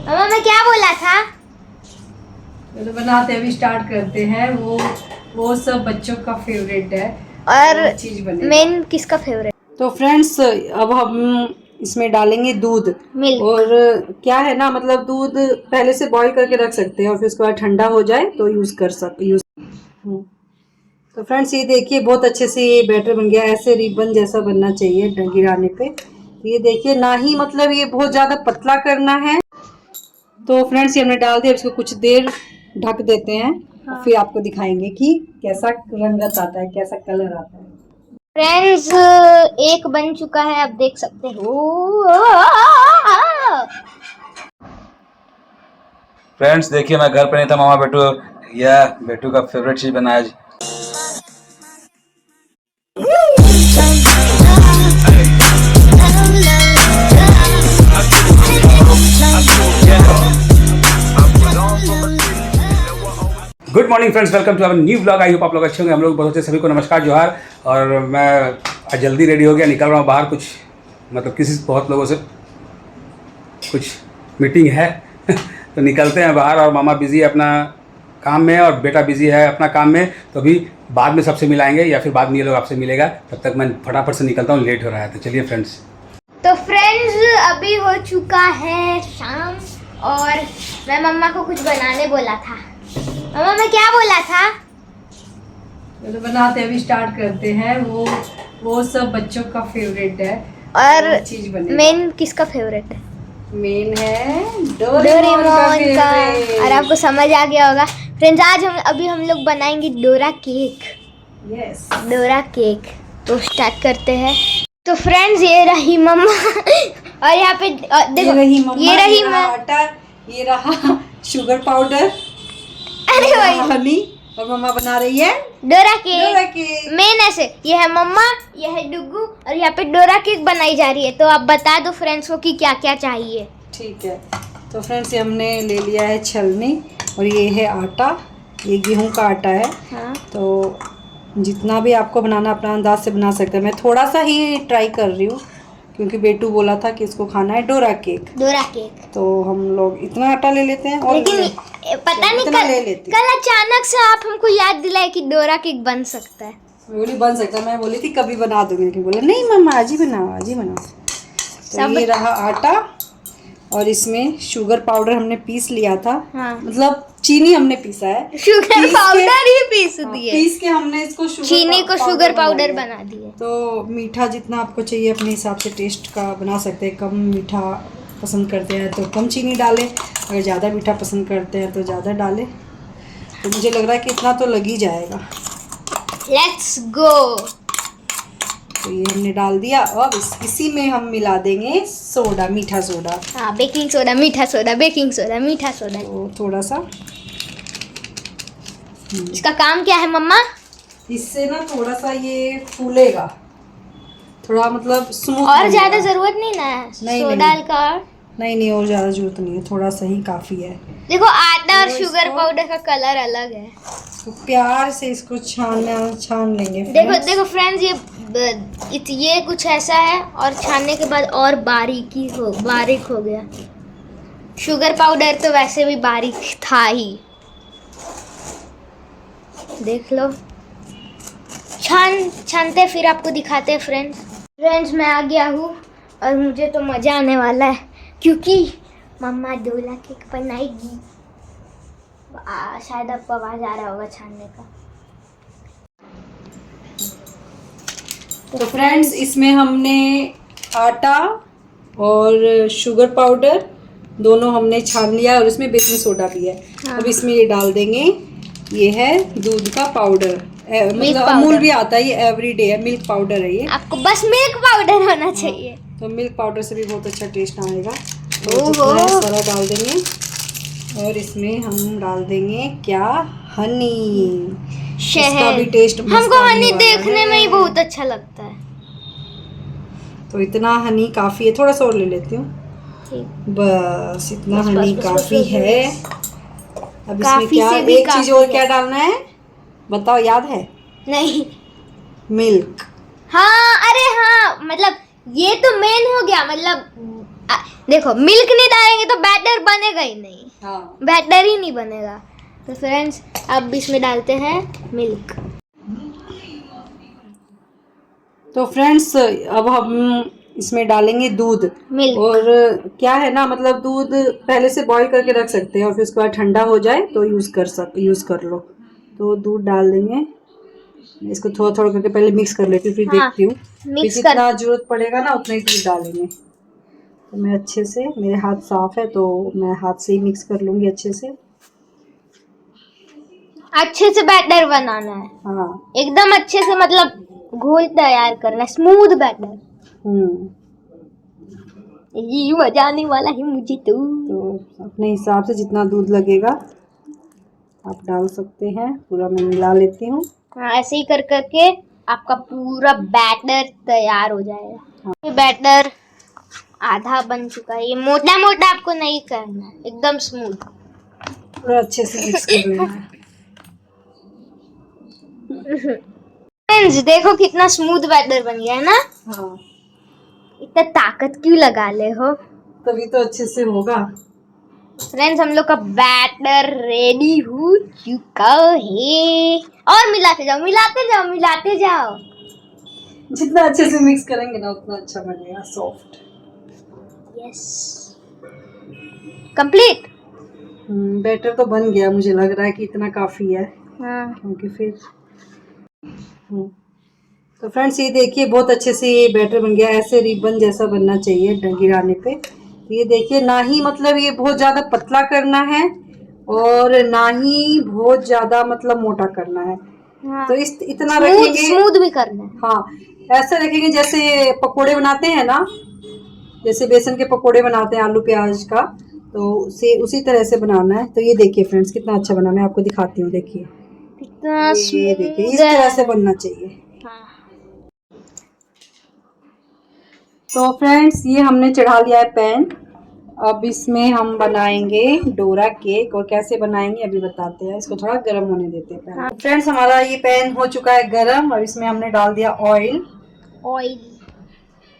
मम्मा मैं क्या बोला था? तो बनाते अभी स्टार्ट करते हैं। वो सब बच्चों का फेवरेट है और चीज बनेगा। मेन किसका फेवरेट? तो फ्रेंड्स अब हम इसमें डालेंगे दूध। मिल्क। और क्या है ना, मतलब दूध पहले से बॉईल करके रख सकते हैं और फिर उसके बाद ठंडा हो जाए तो यूज। तो फ्रेंड्स ये देखिए बहुत अच्छे से ये बैटर बन गया। ऐसे रिबन जैसा बनना चाहिए गिराने पे। तो ये देखिए, ना ही मतलब ये बहुत ज्यादा पतला करना है। तो फ्रेंड्स ये हमने डाल दिया। इसको कुछ देर ढक देते हैं। हाँ। फिर आपको दिखाएंगे कि कैसा रंगत आता है, कैसा कलर आता है। फ्रेंड्स एक बन चुका है, आप देख सकते हो। फ्रेंड्स देखिए, मैं घर पे नहीं था, मामा बेटू का फेवरेट चीज बनाया आज। Good morning friends, welcome to our new vlog. I hope आप लोग अच्छे होंगे, हम लोग बहुत अच्छे। सभी को नमस्कार, जोहार। और मैं आज जल्दी रेडी हो गया, निकल रहा हूँ बाहर। कुछ मतलब बहुत लोगों से कुछ मीटिंग है तो निकलते हैं बाहर। और मामा बिजी है अपना काम में और बेटा बिजी है अपना काम में। तो अभी बाद में सबसे मिलाएंगे या फिर बाद में ये लोग आपसे मिलेगा। तब तक मैं फटाफट से निकलता हूँ, लेट हो रहा है। तो चलिए फ्रेंड्स। तो फ्रेंड्स अभी हो चुका है शाम और मैं मम्मा को कुछ बनाने बोला था। मम्मा मैं क्या बोला था? तो बनाते अभी स्टार्ट करते हैं। वो सब बच्चों का फेवरेट है और चीज बनेगा। मेन किसका फेवरेट है? मेन है डोरेमोन का। फेवरेट। और आपको समझ आ गया होगा फ्रेंड्स, आज हम लोग बनाएंगे Dora cake. Yes, Dora cake. तो स्टार्ट करते हैं। तो फ्रेंड्स ये रही मम्मा और यहाँ पे देखो, ये रही आटा, ये रहा शुगर पाउडर, अरे भाई हनी, और मम्मा बना रही है डोरा केक। मेन ऐसे ये है मम्मा, ये है डुगू, और यहाँ पे डोरा केक बनाई जा रही है। तो आप बता दो फ्रेंड्स को कि क्या क्या चाहिए। ठीक है। तो फ्रेंड्स ये हमने ले लिया है छलनी, और ये है आटा। ये गेहूं का आटा है। हाँ। तो जितना भी आपको बनाना अपना अंदाज से बना सकते हैं। मैं थोड़ा सा ही ट्राई कर रही हूँ क्योंकि बेटू बोला था कि इसको खाना है डोरा केक। तो हम लोग इतना आटा ले लेते हैं। और लेकिन पता नहीं कल अचानक से आप हमको याद दिलाए कि डोरा केक बन सकता है। मैं बोली बन सकता है। मैं बोली थी कभी बना दूंगी, लेकिन बोला नहीं मम्मा आज ही बनाओ, आज ही बनाओ। तो ये रहा आटा, और इसमें शुगर पाउडर हमने पीस लिया था। हाँ। मतलब चीनी हमने पीसा है। शुगर पाउडर ही पीस दिए। पीस के हमने इसको चीनी को शुगर पाउडर बना दिए। तो मीठा जितना आपको चाहिए अपने हिसाब से टेस्ट का बना सकते हैं। कम मीठा पसंद करते हैं तो कम चीनी डालें, अगर ज़्यादा मीठा पसंद करते हैं तो ज़्यादा डालें। तो मुझे लग रहा है कि इतना तो लग ही जाएगा। Let's go. तो ये हमने डाल दिया। अब इसी में हम मिला देंगे सोडा, मीठा सोडा। हाँ, बेकिंग सोडा, मीठा सोडा, बेकिंग सोडा, मीठा सोडा। तो थोड़ा सा इसका काम क्या है मम्मा? इससे ना थोड़ा सा ये फूलेगा, थोड़ा मतलब स्मूथ। और ज्यादा जरूरत नहीं ना है सोडा का? नहीं, और ज्यादा जरूरत नहीं है, थोड़ा सा ही काफी है। देखो आटा और शुगर पाउडर का कलर अलग है। तो प्यार से इसको छान लेंगे। देखो फ्रेंड्स, ये कुछ ऐसा है और छानने के बाद और बारीक हो गया। शुगर पाउडर तो वैसे भी बारीक था ही, देख लो। छानते फिर आपको दिखाते हैं फ्रेंड्स मैं आ गया हूँ और मुझे तो मज़ा आने वाला है क्योंकि मम्मा डोरा केक बनाएगी। शायद आपको आवाज़ आ रहा होगा छानने का। तो फ्रेंड्स इसमें हमने आटा और शुगर पाउडर दोनों हमने छान लिया और इसमें बेकिंग सोडा भी है। हाँ। अब इसमें ये डाल देंगे, ये है दूध का पाउडर, मतलब अमूल भी आता है, ये एवरीडे है, मिल्क पाउडर है ये। आपको बस मिल्क पाउडर होना चाहिए। तो मिल्क पाउडर से भी बहुत अच्छा टेस्ट आएगा। तो सारा डाल देंगे और इसमें हम डाल देंगे क्या, हनी। इसका भी टेस्ट हमको हनी देखने में ही बहुत अच्छा लगता है। तो इतना हनी काफी है, थोड़ा सा और ले लेती हूँ। बस इतना हनी काफी है। अब इसमें क्या एक चीज और क्या डालना है बताओ, याद है? नहीं। मिल्क। हाँ, अरे हाँ, मतलब ये तो मेन हो गया। मतलब देखो मिल्क नहीं डालेंगे तो बैटर बनेगा ही हाँ बैटर ही नहीं बनेगा। तो फ्रेंड्स अब इसमें डालते हैं मिल्क। तो फ्रेंड्स अब हम इसमें डालेंगे दूध। मिल्क। और क्या है ना, मतलब दूध पहले से बॉईल करके रख सकते हैं और फिर उसके बाद ठंडा हो जाए तो यूज़ कर लो। तो दूध डाल देंगे। इसको थोड़ा थोड़ा करके पहले मिक्स कर लेती हूँ, फिर हाँ, देखती हूँ फिर मिक्स जितना जरूरत पड़ेगा ना उतना ही दूध डालेंगे। तो मैं अच्छे से, मेरे हाथ साफ है तो मैं हाथ से ही मिक्स कर लूँगी अच्छे से। अच्छे से बैटर बनाना है, हाँ। एकदम अच्छे से, मतलब घोल तैयार करना है, स्मूथ बैटर। ये मजा आने वाला है मुझे तो। अपने हिसाब से जितना दूध लगेगा आप डाल सकते हैं। पूरा मैं मिला लेती हूँ। हाँ, ऐसे ही कर करके आपका पूरा बैटर तैयार हो जाएगा। ये बैटर आधा बन चुका है। ये मोटा मोटा आपको नहीं करना है, एकदम स्मूथ। पूरा अच्छे से मिक्स कर लेना है। फ्रेंड्स देखो कितना स्मूथ बैटर बन गया है ना। हाँ, इतना ताकत क्यों लगा ले हो। तभी तो अच्छे से होगा। फ्रेंड्स हम लोग का बैटर रेडी हो चुका है। और मिलाते जाओ मिलाते जाओ मिलाते जाओ। जितना अच्छे से मिक्स करेंगे ना उतना अच्छा बनेगा, सॉफ्ट। Yes, complete. बैटर तो बन गया, मुझे लग रहा है कि इतना काफ़ी है। हाँ, क्योंकि फिर तो फ्रेंड्स ये देखिए बहुत अच्छे से ये बैटर बन गया। ऐसे रिबन जैसा बनना चाहिए गिराने पे। तो ये देखिए, ना ही मतलब ये बहुत ज़्यादा पतला करना है और ना ही बहुत ज़्यादा मतलब मोटा करना है। हाँ। तो इस इतना रखेंगे। स्मूथ भी करना है। हाँ, ऐसे रखेंगे जैसे पकोड़े बनाते हैं ना, जैसे बेसन के पकोड़े बनाते हैं आलू प्याज का, तो उसी तरह से बनाना है। तो ये देखिए फ्रेंड्स कितना अच्छा बना, मैं आपको दिखाती हूँ। देखिए कितना ये देखिए इस स्मूथ है। तरह से बनना चाहिए। हाँ। तो फ्रेंड्स ये हमने चढ़ा लिया है पैन। अब इसमें हम बनाएंगे डोरा केक। और कैसे बनाएंगे अभी बताते हैं। इसको थोड़ा गर्म होने देते हैं पैन। फ्रेंड्स हमारा ये पैन हो चुका है गर्म और इसमें हमने डाल दिया ऑयल।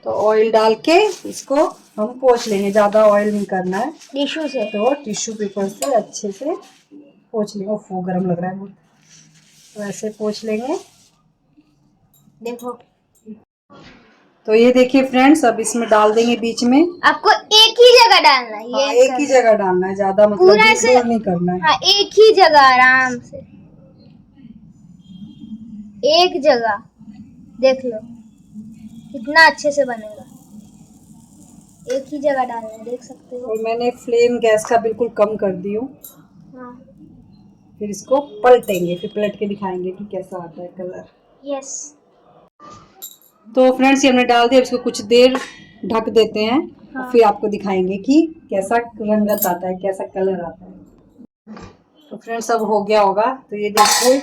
तो ऑयल डाल के इसको हम पोंछ लेंगे। ज़्यादा ऑयल नहीं करना है, टिश्यू से। तो टिश्यू पेपर से अच्छे से पोंछ लेंगे। ओह गर्म लग रहा है बहुत। तो ऐसे पोंछ लेंगे। देखो तो ये देखिए फ्रेंड्स अब इसमें डाल देंगे बीच में। आपको एक ही जगह डालना है। हाँ, ये एक ही जगह डालना है, ज्यादा मतलब पूरा दूर ऐसे। दूर नहीं करना है। हाँ, एक ही जगह आराम से, एक जगह। देख लो कितना अच्छे से बनेगा। एक ही जगह डालना है, देख सकते हो। और मैंने फ्लेम गैस का बिल्कुल कम कर दी हूँ। हाँ। फिर इसको पलटेंगे, फिर पलट के दिखाएंगे कि कैसा आता है कलर। यस। तो फ्रेंड्स ये हमने डाल दिया। इसको कुछ देर ढक देते हैं। हाँ। फिर आपको दिखाएंगे कि कैसा रंगत आता है, कैसा कलर आता है। तो फ्रेंड्स अब हो गया होगा। तो ये देखो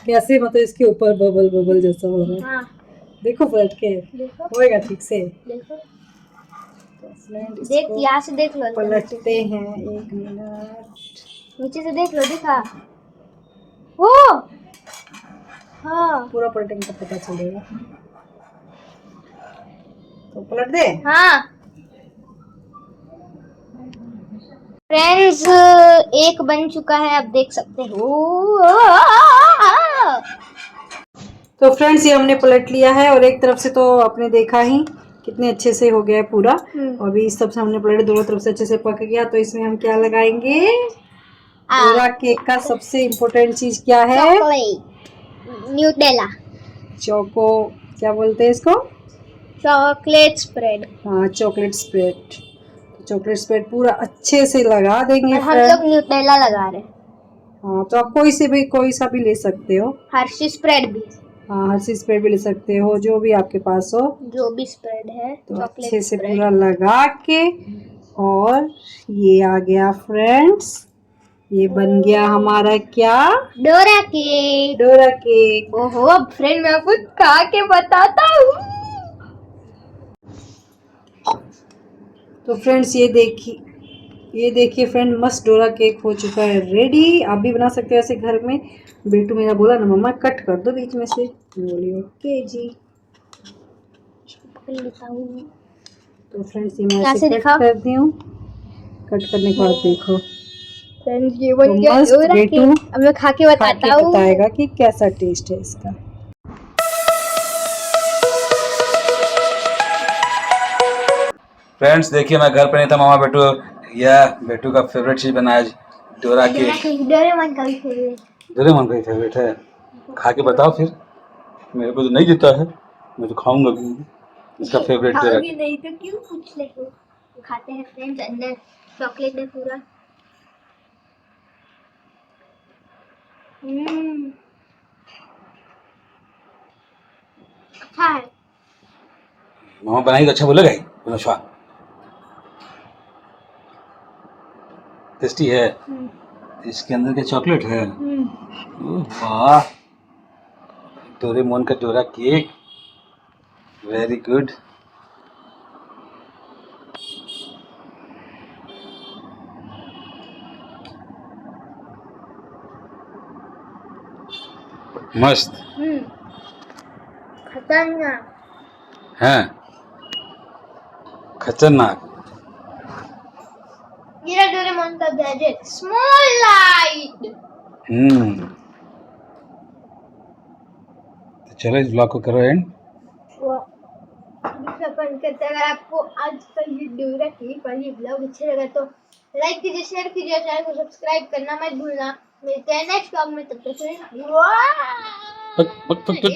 कैसे मतलब इसके ऊपर बबल बबल जैसा हो रहा है। हाँ, देखो पलट के देखो होएगा ठीक से। देखो। तो फ्रेंड्स देख यहाँ से देख लो। पलटते हैं, 1 मिनट। नीचे से देख लो, दिखा। ओ हाँ पूरा पलटेंगे तो पता चलेगा। तो पलट दे। हाँ। फ्रेंड्स एक बन चुका है, आप देख सकते हो। तो फ्रेंड्स ये हमने पलट लिया है और एक तरफ से तो आपने देखा ही कितने अच्छे से हो गया है पूरा। और अभी इस तरफ से हमने पलट, दोनों तरफ से अच्छे से पक गया। तो इसमें हम क्या लगाएंगे? डोरा केक का सबसे इम्पोर्टेंट चीज क्या है? न्यूटेला। चोको, क्या बोलते हैं इसको? Chocolate spread. हाँ, चॉकलेट स्प्रेड। चॉकलेट स्प्रेड पूरा अच्छे से लगा देंगे। और हम लोग न्यूटेला लगा रहे हैं। हाँ, तो आप कोई सा भी ले सकते हो। हर्षी स्प्रेड भी। हाँ, हर चीज स्प्रेड भी ले सकते हो, जो भी आपके पास हो। जो भी स्प्रेड है। तो अच्छे से पूरा लगा के, और ये आ गया फ्रेंड्स, ये बन गया हमारा क्या? Dora cake. Dora cake. ओहो, अब फ्रेंड मैं आपको खा के बताता हूँ। तो फ्रेंड्स ये देखिए फ्रेंड, मस्त डोरा केक हो चुका है रेडी। आप भी बना सकते हो ऐसे घर में। बेटू मेरा बोला ना मम्मा कट कर दो बीच में से, मैं बोली ओके जी। तो फ्रेंड्स ये मैं ऐसे कट कर दी हूँ। कट करने के बाद देखो फ्रेंड्स ये बन तो गया मस्त डोरा बेटू केक। अब मैं खा के खा बताता के हूँ। बताएगा कि कैसा टेस्ट है इसका। फ्रेंड्स देखिए मैं घर पे नहीं था, मामा बेटू या बेटू का फेवरेट चीज बनाया आज, डोरा केक। डोरेमोन का भी फेवरेट। डोरेमोन का फेवरेट है, खा के बताओ फिर। मेरे को तो नहीं देता है, मैं तो खाऊंगा भी नहीं। इसका फेवरेट डोरा खाओगे केक। नहीं तो क्यों पूछ ले हो? खाते हैं फ्रेंड्स, अंदर चॉकलेट है पूरा। अच्छा है। मामा बनाई तो अच्छा बोलेगा ही, बोलो स्वाद टेस्टी है। इसके अंदर क्या चॉकलेट है? ओह वाह, डोरेमोन का डोरा केक, वेरी गुड। मस्त खतरनाक। है, खतरनाक। मेरा डोरेमोन का गैजेट स्मॉल लाइट। तो चलो इस ब्लॉग को करो एंड। अगर आपको आज का ये डोरा केक वाली ब्लॉग अच्छा लगा तो लाइक कीजिए, शेयर कीजिए और चैनल को सब्सक्राइब करना मत भूलना। मिलते हैं नेक्स्ट ब्लॉग में, तब तक के लिए। पक, पक, पक, पक।